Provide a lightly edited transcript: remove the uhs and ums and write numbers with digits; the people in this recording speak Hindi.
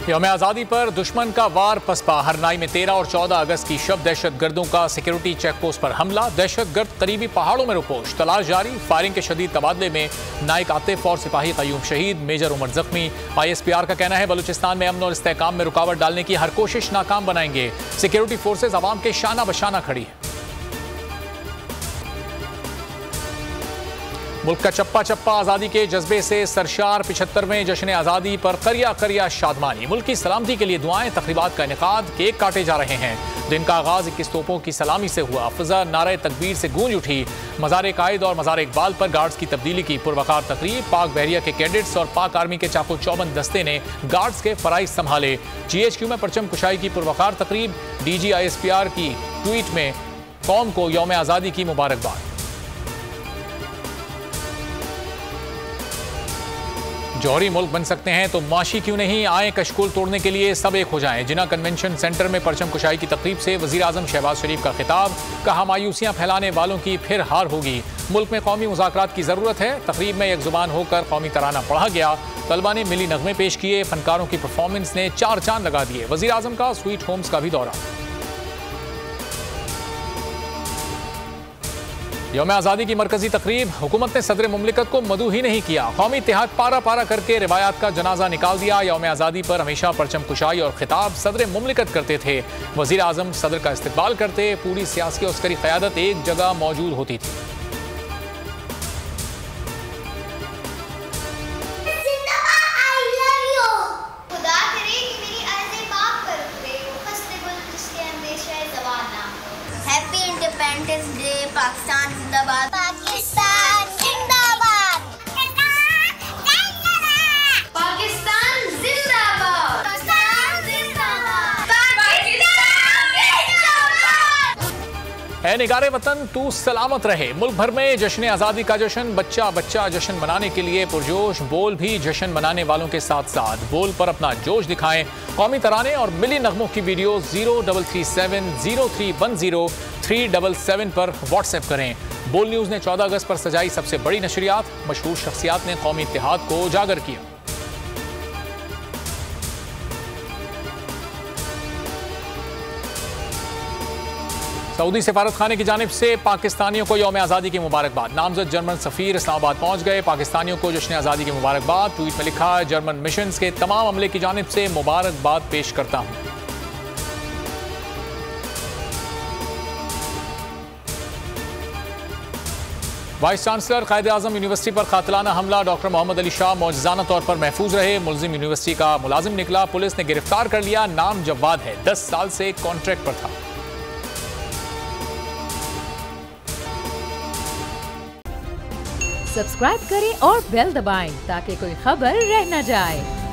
यौम आज़ादी पर दुश्मन का वार पसपा। हरनाई में 13 और 14 अगस्त की शब दहशतगर्दों का सिक्योरिटी चेक पोस्ट पर हमला। दहशतगर्द करीबी पहाड़ों में रुपोश। तलाश जारी। फायरिंग के शदीद तबादले में नाइक आतिफ और सिपाही कयूम शहीद, मेजर उमर जख्मी। ISPR का कहना है बलूचिस्तान में अमन और इस्तेहकाम में रुकावट डालने की हर कोशिश नाकाम बनाएंगे। सिक्योरिटी फोर्सेज अवाम के शाना बशाना खड़ी है। मुल्क का चप्पा चप्पा आज़ादी के जज्बे से सरशार। 75वें जश्न आज़ादी पर करिया करिया शादमानी। मुल्क की सलामती के लिए दुआएं, तकरीबात का इनेकाद, केक काटे जा रहे हैं। दिन का आगाज 21 तोपों की सलामी से हुआ। फिजा नारे तकबीर से गूंज उठी। मज़ार कायद और मज़ार इकबाल पर गार्ड्स की तब्दीली की पुरवकार तकरीब। पाक बहरिया के कैडेट्स और पाक आर्मी के चाको चौबंद दस्ते ने गार्ड्स के फराइज संभाले। GHQ में परचम कुशाई की पुरवकार तकरीब। DG ISPR की ट्वीट में कौम को यौम आज़ादी की मुबारकबाद। जौहरी मुल्क बन सकते हैं तो माशी क्यों नहीं, आए कशकोल तोड़ने के लिए सब एक हो जाएं। जिना कन्वेंशन सेंटर में परचम कुशाई की तकरीब से वज़ीर आज़म शहबाज शरीफ का खिताब। कहा मायूसियां फैलाने वालों की फिर हार होगी। मुल्क में कौमी मुज़ाकरात की ज़रूरत है। तकरीब में एक ज़ुबान होकर कौमी तराना पढ़ा गया। तलबा ने मिली नगमे पेश किए। फनकारों की परफॉर्मेंस ने 4 चांद लगा दिए। वज़ीर आज़म का स्वीट होम्स का भी दौरा। यौम आज़ादी की मरकजी तकरीब। हुकूमत ने सदर मुमलिकत को मदू ही नहीं किया। कौमी इत्तेहाद पारा पारा करके रिवायात का जनाजा निकाल दिया। यौम आज़ादी पर हमेशा परचम कुशाई और खिताब सदर मुमलिकत करते थे। वज़ीर आज़म सदर का इस्तकबाल करते। पूरी सियासी और अस्करी क़यादत एक जगह मौजूद होती थी। Happy independence day. पाकिस्तान जिंदाबाद। पाकिस्तान जिंदाबाद। पाकिस्तान जिंदाबाद। पाकिस्तान जिंदाबाद। है निगारे वतन तू सलामत रहे। मुल्क भर में जश्न आज़ादी का जश्न। बच्चा बच्चा जश्न मनाने के लिए पुरजोश। बोल भी जश्न मनाने वालों के साथ साथ बोल पर अपना जोश दिखाएं। कौमी तराने और मिली नगमों की वीडियो 0337031037 पर व्हाट्सएप करें। बोल न्यूज़ ने 14 अगस्त पर सजाई सबसे बड़ी नशरियात। मशहूर शख्सियात ने कौमी इत्तेहाद को उजागर किया। सऊदी सफारत खाने की जानिब से पाकिस्तानियों को यौम आज़ादी की मुबारकबाद। नामजद जर्मन सफ़ीर इस्लामाबाद पहुंच गए। पाकिस्तानियों को जश्न आज़ादी की मुबारकबाद। ट्वीट में लिखा, जर्मन मिशन के तमाम अमले की जानिब से मुबारकबाद पेश करता हूं। वाइस चांसलर कायद आज़म यूनिवर्सिटी पर कातिलाना हमला। डॉक्टर मोहम्मद अली शाह मौजज़ाना तौर पर महफूज रहे। मुलजिम यूनिवर्सिटी का मुलाजिम निकला। पुलिस ने गिरफ्तार कर लिया। नाम जवाद है, 10 साल से कॉन्ट्रैक्ट पर था। सब्सक्राइब करें और बेल दबाएं ताकि कोई खबर रह न जाए।